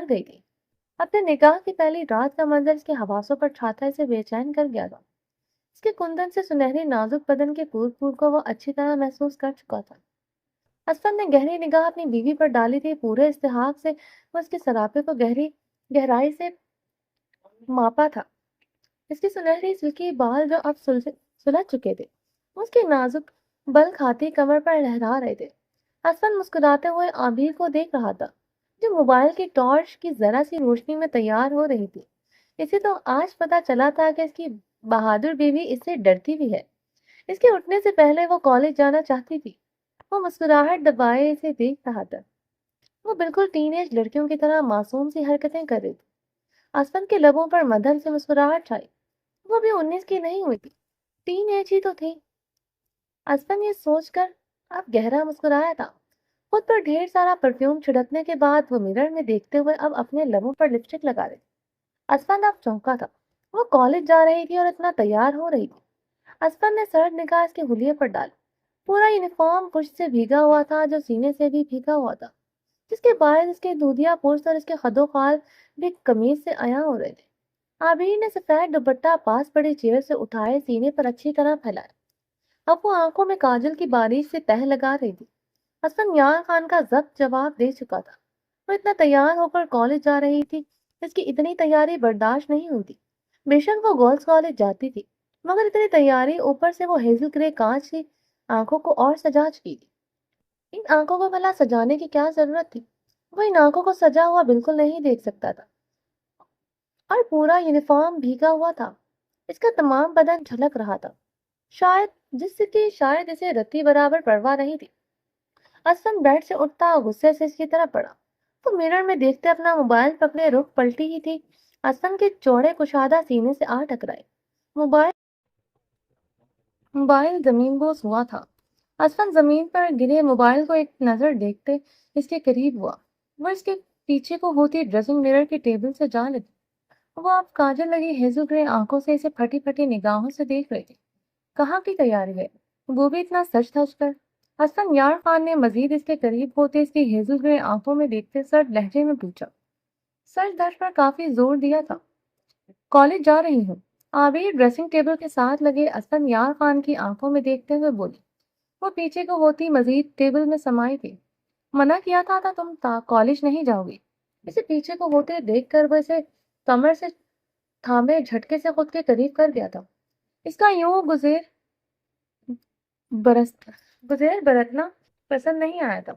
گئی تھی. اپنے نکاح کی پہلی رات کا منظر اس کے حواسوں پر چھاتا اسے بے چین کر گیا تھا. اس کے کندن سے سنہری نازک بدن کے پور پور کو وہ اچھی طرح محسوس کر چکا تھا. اسفن نے گہری نگاہ اپنی بیوی پر ڈالی تھی. پورے استحقاق سے وہ اس کے سراپے کو گہرائی سے ماپا تھا. اس کی سنہری سلکی بال جو اب سلجھ چکے تھے اس کی نازک بل کھاتی کمر پر لہرا رہے تھے. اسفن مسکراتے ہوئے عابر کو دیکھ رہا تھا جو موبائل کی ٹارچ کی ذرا سی روشنی میں تیار ہو رہی تھی. اسے تو آج پتا چلا تھا کہ اس کی بہادر بیوی اس سے ڈرتی بھی ہے. اس کے اٹھنے سے پہلے وہ کالج جانا چاہتی تھی. وہ مسکراہٹ دبائے اسے دیکھ رہا تھا. وہ بالکل ٹین ایج لڑکیوں کی طرح معصوم سی حرکتیں کر رہی تھی. اسفن کے لبوں پر مدھم سے مسکراہٹ چھائی. وہ بھی 19 کی نہیں ہوئی تھی. ٹین ایج ہی تو تھی. اسفن یہ سوچ کر اب گہرا مسکرایا تھا. خود پر ڈھیر سارا پرفیوم چھڑکنے کے بعد وہ مرر میں دیکھتے ہوئے اب اپنے لبوں پر لپسٹک لگا رہی تھی. اسفن اب چونکا تھا. وہ کالج جا رہی تھی اور اتنا تیار ہو رہی تھی. اسفن نے سرد نگاہ اس کے حلیے پر ڈالی. پورا یونیفارم پشت سے بھیگا ہوا تھا جو سینے سے بھی بھیگا ہوا تھا جس کے باعث اس کے دودھیا پرس اور اس کے خد و خال بھی قمیض سے عیاں ہو رہے تھے. عابر نے سفید دوپٹہ پاس پڑی چیئر سے اٹھائے سینے پر اچھی طرح پھیلایا. اب وہ آنکھوں میں کاجل کی بارش سے تہ لگا رہی تھی. حسن یار خان کا ضبط جواب دے چکا تھا. وہ اتنا تیار ہو کر کالج جا رہی تھی. اس کی اتنی تیاری برداشت نہیں ہوتی. بے شک وہ گرلز کالج جاتی تھی مگر اتنی تیاری اوپر سے وہ ہیزل گرے کانچ کی آنکھوں کو اور سجا چکی تھی. ان آنکھوں کو بھلا سجانے کی کیا ضرورت تھی؟ وہ ان آنکھوں کو سجا ہوا بالکل نہیں دیکھ سکتا تھا. اور پورا یونیفارم بھیگا ہوا تھا. اس کا تمام بدن جھلک رہا تھا. شاید اسے رتی برابر پرواہ نہیں تھی. اسفن بیڈ سے اٹھتا غصے سے اس کی طرف پڑا. وہ مرر میں دیکھتے اپنا موبائل پکڑے رخ پلٹی ہی تھی. اسفن کے چوڑے کشادہ سینے سے آ ٹکرائے. موبائل زمین بوس ہوا تھا. اسفن زمین پر گرے موبائل کو ایک نظر دیکھتے اس کے قریب ہوا. وہ اس کے پیچھے کو ہوتی ڈریسنگ مرر کے ٹیبل سے جا لگی. وہ اب کاجل لگی ہیزل گرے آنکھوں سے اسے پھٹی پھٹی نگاہوں سے دیکھ رہی تھی. کہاں کی تیاری ہے؟ وہ بھی اتنا سچ دھج کر. حسن یار خان نے مزید اس کے قریب ہوتے اس کی ہیزل گرے آنکھوں میں دیکھتے سرد لہجے میں پوچھا. سچ دھج پر کافی زور دیا تھا. کالج جا رہی ہوں. عابر ڈریسنگ ٹیبل کے ساتھ لگے حسن یار خان کی آنکھوں میں دیکھتے ہوئے بولی. وہ پیچھے کو ہوتی مزید ٹیبل میں سمائی تھی. منع کیا تھا تم کالج نہیں جاؤ گی. اسے پیچھے کو ہوتے دیکھ کر وہ اسے کمر سے تھامے جھٹکے سے خود کے قریب کر دیا تھا. اس کا یوں گزیر برتنا پسند نہیں آیا تھا.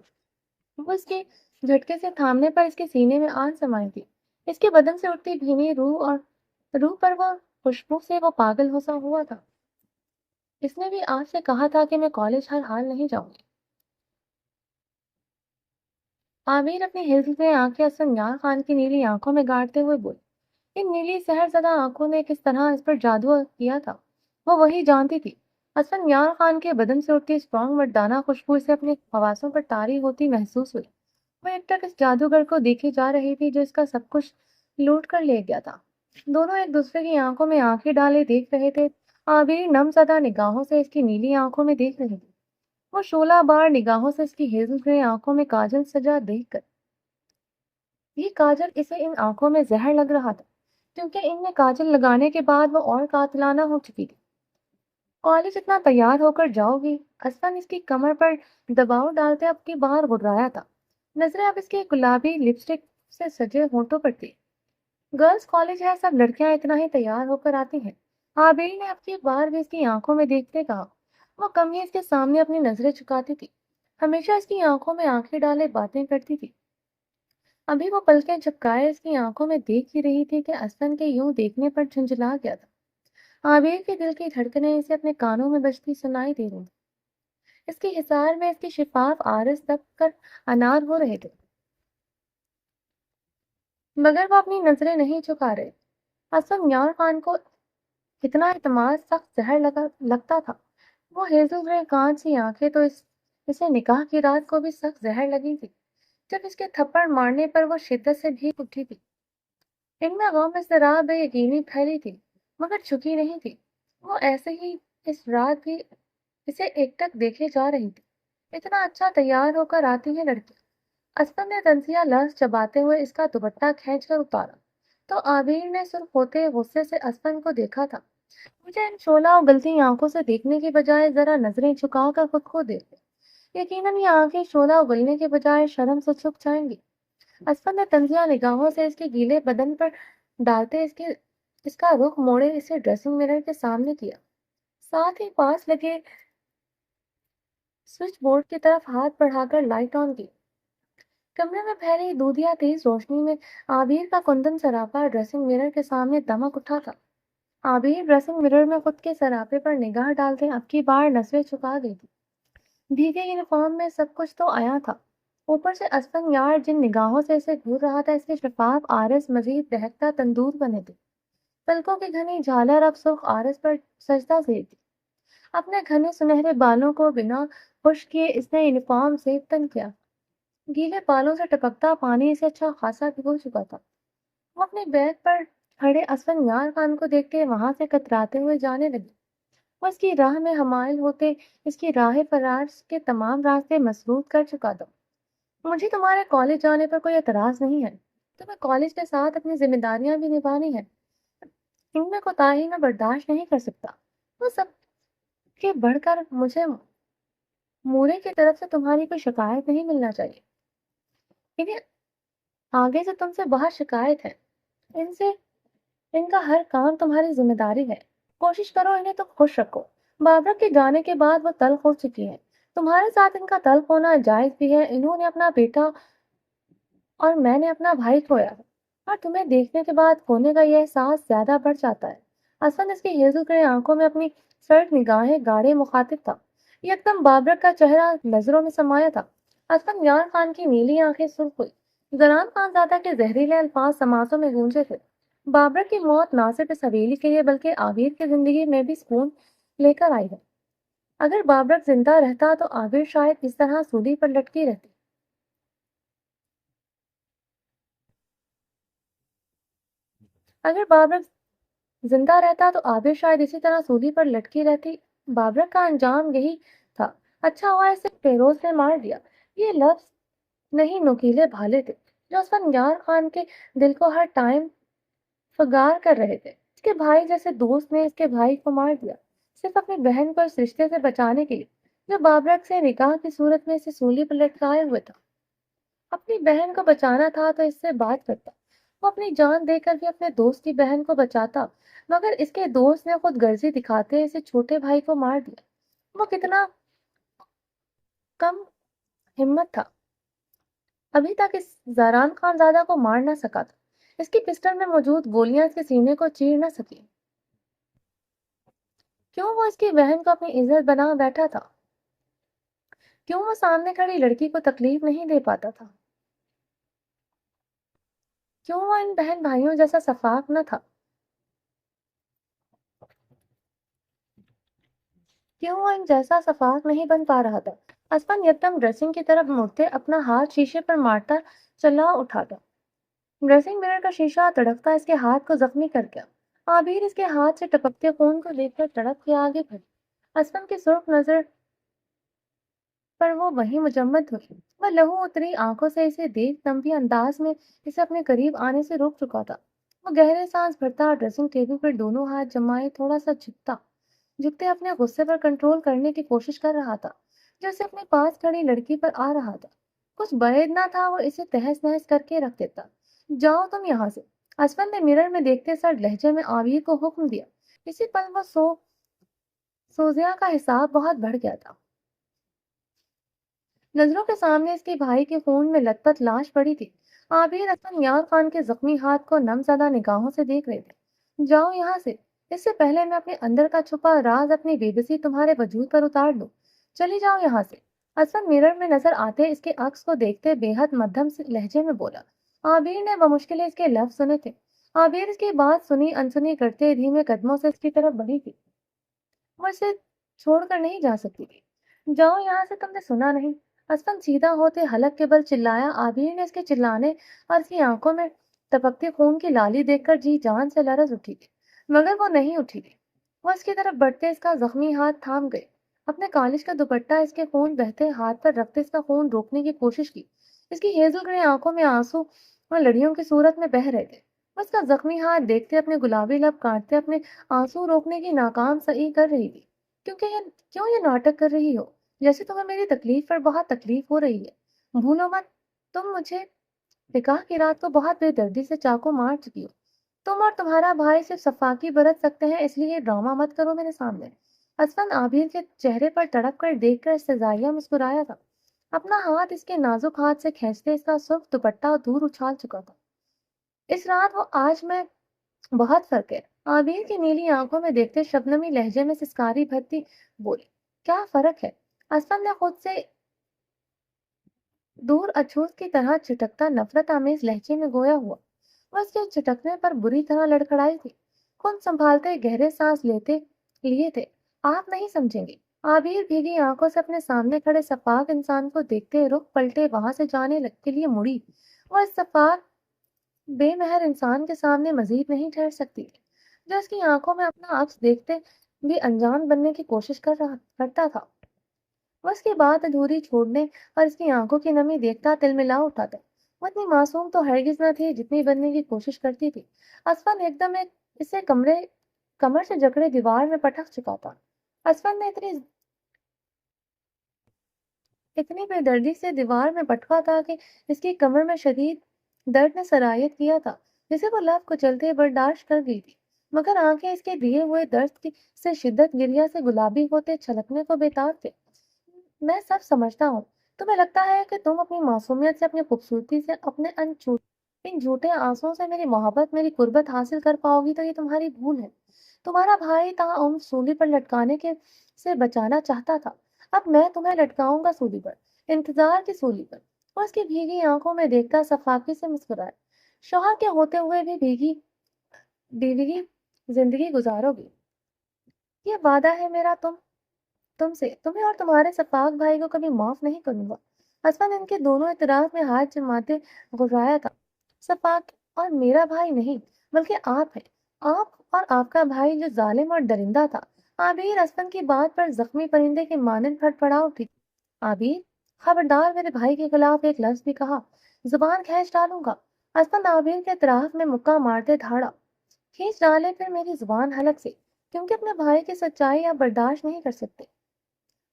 وہ اس کے جھٹکے سے تھامنے پر اس کے سینے میں آن سمائی تھی. اس کے بدن سے اٹھتی بھینی روح پر وہ خوشبو سے وہ پاگل ہو سا ہوا تھا. اس نے بھی آج سے کہا تھا کہ میں کالج ہر حال نہیں جاؤں گی. عامر اپنی ہلز میں آنکھیں حسن یار خان کی نیلی آنکھوں میں گاڑتے ہوئے بولی. ان نیلی سحر زدہ آنکھوں نے کس طرح اس پر جادو کیا تھا وہ وہی جانتی تھی. حسن یار خان کے بدن سے اٹھتی اسٹرانگ مردانہ خوشبو اسے اپنے حواسوں پر طاری ہوتی محسوس ہوئی. وہ ایک ٹک اس جادوگر کو دیکھی جا رہی تھی جو اس کا سب کچھ لوٹ کر لے گیا تھا. دونوں ایک دوسرے کی آنکھوں میں آنکھیں ڈالے دیکھ رہے تھے. عابر نم زدہ نگاہوں سے اس کی نیلی آنکھوں میں دیکھ رہی تھی. وہ شعلہ بار نگاہوں سے اس کی ہیزل گرے آنکھوں میں کاجل سجا دیکھ کر. یہ کاجل اسے ان آنکھوں میں زہر لگ رہا تھا کیونکہ ان میں کاجل لگانے کے بعد وہ اور قاتلانہ ہو چکی تھی. کالج اتنا تیار ہو کر جاؤ گی؟ اسفن اس کی کمر پر دباؤ ڈالتے اب کی باہر گھبرایا تھا. نظریں اب اس کے گلابی لپسٹک سے سجے ہونٹوں پر تھی. گرلز کالج ہے سب لڑکیاں اتنا ہی تیار ہو کر آتی ہیں. عابر نے اب کی بار بھی اس کی آنکھوں میں دیکھتے کہا. وہ کم ہی اس کے سامنے اپنی نظریں چکاتی تھی. ہمیشہ اس کی آنکھوں میں آنکھیں ڈالے باتیں کرتی تھی. ابھی وہ پلکیں جھپکائے اس کی آنکھوں میں دیکھ ہی رہی تھی کہ اسفن کے یوں دیکھنے پر جھنجھلا گیا تھا۔ عابر کے دل کی دھڑکنیں اسے اپنے کانوں میں بجتی سنائی دے رہی تھیں۔ اس کی حصار میں اس کی شفاف آرز دب کر انار ہو رہے تھے، مگر وہ اپنی نظریں نہیں جھکا رہے۔ اسفن یار خان کو اتنا اعتماد سخت زہر لگتا تھا۔ وہ ہیزل گرے کانچ سی آنکھیں تو اسے نکاح کی رات کو بھی سخت زہر لگی تھی، جب اس کے تھپڑ مارنے پر وہ شدت سے بھیگ اٹھی تھی۔ ان میں غم اضطراب بے یقینی پھیلی تھی، مگر چھکی نہیں تھی۔ وہ ایسے ہی اس رات بھی اسے ایک ٹک دیکھے جا رہی تھی۔ اتنا اچھا تیار ہو کر آتی ہے لڑکی۔ اسفن نے تنزیہ لفظ چباتے ہوئے اس کا دوپٹہ کھینچ کر اتارا تو عابر نے سرخ ہوتے غصے سے اسفن کو دیکھا تھا۔ مجھے ان شعلہ اگلتی آنکھوں سے دیکھنے کے بجائے ذرا نظریں جھکا کر خود کو دیکھ لے، یقیناً یہ آنکھیں شعلہ اگلنے کے بجائے شرم سے چھپ جائیں گی۔ اسفن نے تنزیہ نگاہوں سے اس کے گیلے بدن پر ڈالتے اس کا رخ موڑے اسے ڈریسنگ مرر کے سامنے کیا، ساتھ ہی پاس لگے سوئچ بورڈ کی طرف ہاتھ بڑھا کر لائٹ آن کی۔ کمرے میں پھیلی دودھیا تیز روشنی میں عابر کا کندن سراپا ڈریسنگ مرر کے سامنے دمک اٹھا تھا۔ عابر ڈریسنگ مرر میں خود کے سراپے پر نگاہ ڈالتے اب کی بار نظریں چکا گئی تھی۔ بھیگے یونیفارم میں سب کچھ تو آیا تھا، اوپر سے اسفن یار جن نگاہوں سے اسے گھور رہا تھا، اس کے شفاف آرز مزید دہکتا تندور بنے تھے۔ پلکوں کی گھنی جھالر اب سرخ آرز پر سجدہ زیر تھی۔ اپنے گھنے سنہرے بالوں کو بنا خشک کیے اس نے یونیفارم سے تن کیا۔ گیلے بالوں سے ٹپکتا پانی اسے اچھا خاصا بھگو چکا تھا۔ وہ اپنے بیگ پر کھڑے اسفن یار خان کو دیکھتے وہاں سے کتراتے ہوئے جانے لگی۔ وہ اس کی راہ میں حمائل ہوتے اس کی راہ فرار کے تمام راستے مسدود کر چکا تھا۔ مجھے تمہارے کالج جانے پر کوئی اعتراض نہیں ہے، تمہیں کالج کے ساتھ اپنی ذمہ داریاں بھی نبھانی ہیں، ان میں کوتاہی میں برداشت نہیں کر سکتا۔ وہ سب کے بڑھ کر مجھے مورے کی طرف سے تمہاری کوئی شکایت نہیں ملنا چاہیے۔ انہیں آگے سے تم سے بہت شکایت ہے، ان کا ہر کام تمہاری ذمہ داری ہے، کوشش کرو انہیں تم خوش رکھو۔ بابرک کے جانے کے بعد وہ تلخ ہو چکی ہے، تمہارے ساتھ ان کا تلخ ہونا جائز بھی ہے۔ انہوں نے اپنا بیٹا اور میں نے اپنا بھائی کھویا ہے، اور تمہیں دیکھنے کے بعد کھونے کا یہ احساس زیادہ بڑھ جاتا ہے۔ اسفن اس کی ہیزل گرے آنکھوں میں اپنی سرد نگاہیں گاڑے مخاطب تھا۔ یکدم بابرک کا چہرہ نظروں میں سمایا تھا۔ اسفن یار خان کی نیلی آنکھیں سرخ ہوئی۔ زران خان زادہ کے زہریلے الفاظ سماعتوں میں گونجے تھے۔ بابرک کی موت نہ صرف اس حویلی کے لیے بلکہ عابر کی زندگی میں بھی سکون لے کر آئی ہے۔ اگر بابرک زندہ رہتا تو عابر شاید اس طرح سولی پر لٹکی رہتی۔ اگر بابرک زندہ رہتا تو عابر شاید اسی طرح سولی پر لٹکی رہتی۔ بابرک کا انجام یہی تھا۔ اچھا ہوا اسے فیروز نے مار دیا۔ یہ لفظ نہیں نوکیلے بھالے تھے جو اسفن یار خان کے دل کو ہر ٹائم فگار کر رہے تھے۔ اس کے بھائی جیسے دوست نے اس کے بھائی کو مار دیا، صرف اپنی بہن کو اس رشتے سے بچانے کے لیے جو بابرک سے نکاح کی صورت میں اسے سولی پر لٹکائے ہوئے تھا۔ اپنی بہن کو بچانا تھا تو اس سے بات کرتا، وہ اپنی جان دے کر بھی اپنے دوست کی بہن کو بچاتا، مگر اس کے دوست نے خود غرضی دکھاتے اسے چھوٹے بھائی کو مار دیا۔ وہ کتنا کم ہمت تھا، ابھی تک اس زاران خان زادہ کو مار نہ سکا تھا۔ اس کی پسٹل میں موجود گولیاں اس کے سینے کو چیر نہ سکی۔ کیوں وہ اس کی بہن کو اپنی عزت بنا بیٹھا تھا؟ کیوں وہ سامنے کھڑی لڑکی کو تکلیف نہیں دے پاتا تھا؟ کیوں وہ ان بہن بھائیوں جیسا شفاف نہ تھا؟ کیوں وہ ان جیسا شفاف نہیں بن پا رہا تھا؟ اسفن یکدم ڈریسنگ کی طرف مڑتے اپنا ہاتھ شیشے پر مارتا چلا اٹھا تھا۔ ڈریسنگ مرر کا شیشہ تڑپتا اس کے ہاتھ کو زخمی کر گیا۔ عابر اس کے ہاتھ سے ٹپکتے خون کو دیکھ کر تڑپ کے آگے بڑھی۔ اسفن کی سرخ نظر پر وہ وہیں مجمد ہوئی۔ وہ لہو اتری آنکھوں سے اسے دیکھ تنبیہ انداز میں اسے اپنے قریب آنے سے روک چکا تھا۔ وہ گہرے سانس بھرتا اور ڈریسنگ ٹیبل پر دونوں ہاتھ جمائے تھوڑا سا جھکتے اپنے غصے پر کنٹرول کرنے کی کوشش کر رہا تھا جو اسے اپنے پاس کھڑی لڑکی پر آ رہا تھا۔ کچھ بعید نہ تھا وہ اسے تہس نہس کر کے رکھ دیتا۔ جاؤ تم یہاں سے، اسفن نے مرر میں دیکھتے سرد لہجے میں عابر کو حکم دیا۔ اسی پل وہ سوزیا کا حساب بہت بڑھ گیا تھا۔ نظروں کے سامنے اس کے بھائی کے خون میں لت پت لاش پڑی تھی۔ عابر اسفن یار خان کے زخمی ہاتھ کو نم زدہ نگاہوں سے دیکھ رہے تھے۔ جاؤ یہاں سے، اس سے پہلے میں اپنے اندر کا چھپا راز، اپنی بے بسی تمہارے وجود پر اتار دوں۔ چلی جاؤ یہاں سے۔ اسفن میرر میں نظر آتے اس کے عکس کو دیکھتے بے حد مدھم سے لہجے میں بولا۔ عابر نے بمشکل اس کے لفظ سنے تھے۔ عابر اس کی بات سنی انسنی کرتے دھیمے قدموں سے اس کی طرف بڑھی تھی۔ وہ اسے چھوڑ کر نہیں جا سکتی تھی۔ جاؤ یہاں سے، تم نے سنا نہیں؟ اسفن سیدھا ہوتے حلق کے بل چلایا۔ عابر نے اس کے چلانے اور اس کی آنکھوں میں ٹپکتے خون کی لالی دیکھ کر جی جان سے لرز اٹھی تھی، مگر وہ نہیں اٹھی تھی۔ وہ اس کی طرف بڑھتے اس کا زخمی ہاتھ تھام گئے، اپنے کالج کا دوپٹہ اس کے خون بہتے ہاتھ پر رکھتے اس کا خون روکنے کی کوشش کی۔ اس کی ہیزل گرے آنکھوں میں آنسو اور لڑیوں کی صورت میں بہہ رہے تھے۔ وہ اس کا زخمی ہاتھ دیکھتے اپنے گلابی لب کاٹتے اپنے آنسو روکنے کی ناکام سعی کر رہی تھی۔ کیوں یہ ناٹک کر رہی ہو؟ جیسے تمہیں میری تکلیف پر بہت تکلیف ہو رہی ہے۔ بھولو مت، تم مجھے نکاح کی رات کو بہت بے دردی سے چاقو مار چکی ہو۔ تم اور تمہارا بھائی صرف صفاقی برت سکتے ہیں، اس لیے یہ ڈرامہ مت کرو میرے سامنے۔ اسفن عابر کے چہرے پر تڑپ کر دیکھ کر استہزائیہ مسکرایا تھا۔ اپنا ہاتھ اس کے نازک ہاتھ سے کھینچتے اس کا سرخ دوپٹہ دور اچھال چکا تھا۔ اس رات وہ آج میں بہت فرق ہے۔ عابر کی نیلی آنکھوں میں دیکھتے شبنمی لہجے میں سسکاری بھرتی بولی۔ کیا فرق ہے؟ اسفن نے خود سے دور اچھوت کی طرح چٹکتا نفرت آمیز لہجے میں گویا ہوا۔ وہ اس کے چٹکنے پر بری طرح لڑکھڑائی تھی۔ خود سنبھالتے گہرے سانس لیے تھے۔ آپ نہیں سمجھیں گے۔ عابر بھیگی آنکھوں سے اپنے سامنے کھڑے سفاک انسان کو دیکھتے رخ پلٹے وہاں سے جانے کے لیے مڑی۔ وہ اس سفاک بے مہر انسان کے سامنے مزید نہیں ٹھہر سکتی تھی، جو اس کی آنکھوں میں اپنا عکس دیکھتے بھی انجان بننے کی کوشش کرتا تھا۔ وہ اس کی بات ادھوری چھوڑنے اور اس کی آنکھوں کی نمی دیکھتا تلملا اٹھا تھا۔ وہ اتنی معصوم تو ہرگز نہ تھی جتنی بننے کی کوشش کرتی تھی۔ اسفن ایک دم اسے کمر سے جکڑے دیوار میں پٹک چکا تھا۔ اسفن نے اتنی بے دردی سے دیوار میں پٹکا تھا کہ اس کی کمر میں شدید درد نے سرایت کیا تھا، جسے وہ لب کچلتے برداشت کر گئی تھی، مگر آنکھیں اس کے دیے ہوئے درد سے شدت گریہ سے گلابی ہوتے چھلکنے کو بےتاب تھے۔ میں سب سمجھتا ہوں۔ تمہیں لگتا ہے کہ تم اپنی معصومیت سے، اپنی خوبصورتی سے، اپنے ان جھوٹے آنسوں سے میری محبت، میری قربت حاصل کر پاؤ گی تو یہ تمہاری بھول ہے۔ تمہارا بھائی تاعمر سولی پر لٹکانے سے بچانا چاہتا تھا، اب میں تمہیں لٹکاؤں گا سولی پر، انتظار کی سولی پر۔ وہ اس کی بھیگی آنکھوں میں دیکھتا صفاقی سے مسکرایا۔ شوہر کے ہوتے ہوئے بھی بیوی کی زندگی گزارو گی، یہ وعدہ ہے میرا تم سے۔ تمہیں اور تمہارے سفاک بھائی کو کبھی معاف نہیں کروں گا۔ اسفن ان کے دونوں اطراف میں ہاتھ جماتے گھبرایا تھا۔ سفاک اور میرا بھائی نہیں، بلکہ آپ ہیں، آپ اور آپ کا بھائی جو ظالم اور درندہ تھا۔ عابر اسفن کی بات پر زخمی پرندے کے مانند پھڑ پڑا اٹھی۔ عابر، خبردار میرے بھائی کے خلاف ایک لفظ بھی کہا، زبان کھینچ ڈالوں گا۔ اسفن عابر کے اطراف میں مکہ مارتے دھاڑا، کھینچ ڈالے پھر میری زبان حلق سے، کیونکہ اپنے بھائی کی سچائی آپ برداشت نہیں کر سکتے۔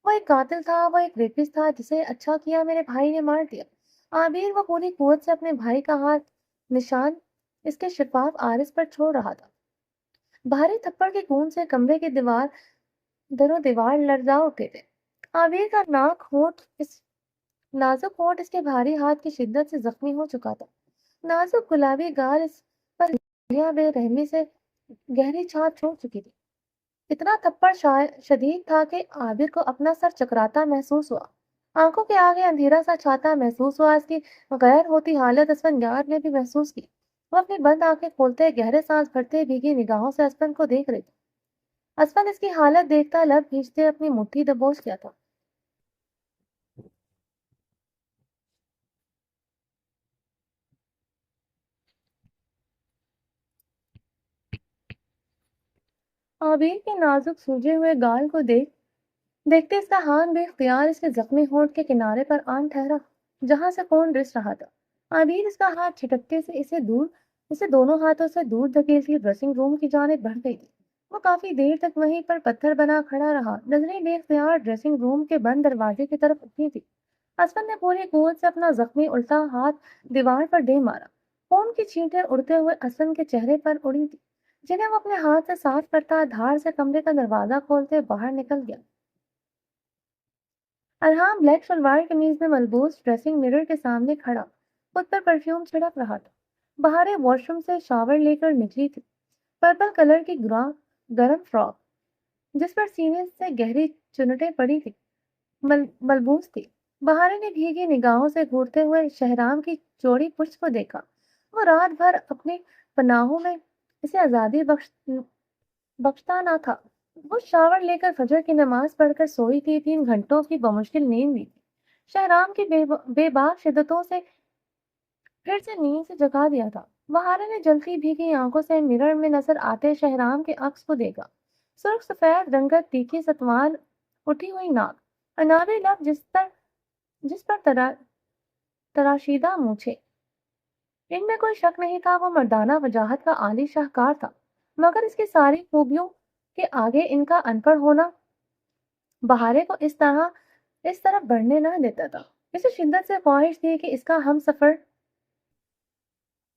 وہ ایک قاتل تھا، وہ ایک ریپسٹ تھا جسے اچھا کیا میرے بھائی نے مار دیا۔ عابر وہ پوری قوت سے اپنے بھائی کا ہاتھ نشان اس کے شفاف عارض پر چھوڑ رہا تھا۔ بھاری تھپڑ کی گونج سے کمرے کے دیوار لرزا اٹھے تھے۔ عابر کا نازک ہونٹ اس کے بھاری ہاتھ کی شدت سے زخمی ہو چکا تھا۔ نازک گلابی گال اس پر بے رحمی سے گہری چھاپ چھوڑ چکی تھی۔ اتنا تھپڑ شدید تھا کہ عابر کو اپنا سر چکراتا محسوس ہوا۔ آنکھوں کے آگے اندھیرا سا چھاتا محسوس ہوا۔ اس کی غیر ہوتی حالت اسفن یار نے بھی محسوس کی۔ وہ اپنی بند آنکھیں کھولتے گہرے سانس بھرتے بھیگی نگاہوں سے اسفن کو دیکھ رہی تھی۔ اسفن اس کی حالت دیکھتا لب کھینچتے اپنی مٹھی دبوچ لیا تھا۔ عابر کے نازک سوجے ہوئے گال کو دیکھتے اس کا ہاتھ بے اختیار اس کے زخمی ہونٹ کے کنارے پر آن ٹھہرا جہاں سے خون رس رہا تھا۔ عابر اس کا ہاتھ چھٹکتے سے اسے دونوں ہاتھوں سے دور دھکیلتی ڈریسنگ روم کی جانب بڑھ گئی تھی۔ وہ کافی دیر تک وہیں پر پتھر بنا کھڑا رہا، نظریں بے اختیار ڈریسنگ روم کے بند دروازے کی طرف اٹھی تھی۔ اسفن نے پوری قوت سے اپنا زخمی الٹا ہاتھ دیوار پر دے مارا۔ خون کی چھینٹیں اڑتے ہوئے اسفن کے چہرے پر اڑی تھی، جنہیں وہ اپنے ہاتھ سے صاف کرتا دھاڑ سے کمرے کا دروازہ کھولتے باہر نکل گیا۔ ارحام بلیک شلوار قمیض میں ملبوس ڈریسنگ مرر کے سامنے کھڑا، خود پر پرفیوم چھڑک رہا تھا۔ بہاریں واش روم سے شاور لے کر نکلی تھی، پرپل کلر کی گرم فراک جس پر سینے سے گہری چنٹیں پڑی تھی ملبوس تھی۔ بہاریں نے بھیگی نگاہوں سے گھورتے ہوئے شہرام کی چوڑی پشت کو دیکھا۔ وہ رات بھر اپنی پناہوں میں اسے آزادی بخشتا نہ تھا۔ وہ شاور لے کر فجر کی نماز پڑھ کر سوئی تھی، 3 گھنٹوں کی بمشکل نیند لی تھی۔ شہرام کی بے باک شدتوں سے پھر سے نیند سے جگا دیا تھا۔ بہاریں نے جلتی بھیگی آنکھوں سے مرر میں نظر آتے شہرام کے عکس کو دیکھا۔ سرخ سفید رنگت، تیکھی ستوان اٹھی ہوئی ناک، انابی لب جس پر تراشیدہ مونچھیں۔ ان میں کوئی شک نہیں تھا وہ مردانہ وجاہت کا عالی شاہکار تھا، مگر اس کی ساری خوبیوں کے آگے ان کا ان پڑھ ہونا بہارے کو اس طرف بڑھنے نہ دیتا تھا۔ اسے شدت سے خواہش تھی کہ اس کا ہم سفر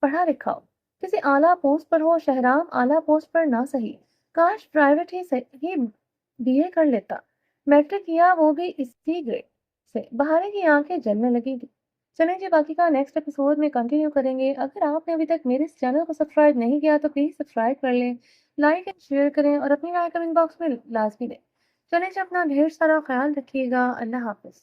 پڑھا لکھا ہو، کسی اعلیٰ پوسٹ پر ہو۔ شہرام اعلیٰ پوسٹ پر نہ سہی، کاش پرائیویٹ ہی بی اے کر لیتا، میٹرک کیا وہ بھی اسی گریڈ سے۔ بہارے کی آنکھیں جلنے لگی تھی۔ چلیں جی، باقی کا نیکسٹ ایپیسوڈ میں کنٹینیو کریں گے۔ اگر آپ نے ابھی تک میرے اس چینل کو سبسکرائب نہیں کیا تو پلیز سبسکرائب کر لیں، لائک اینڈ شیئر کریں اور اپنی رائے کمنٹ باکس میں لازمی دیں۔ چلیں جی، اپنا ڈھیر سارا خیال رکھیے گا۔ اللہ حافظ۔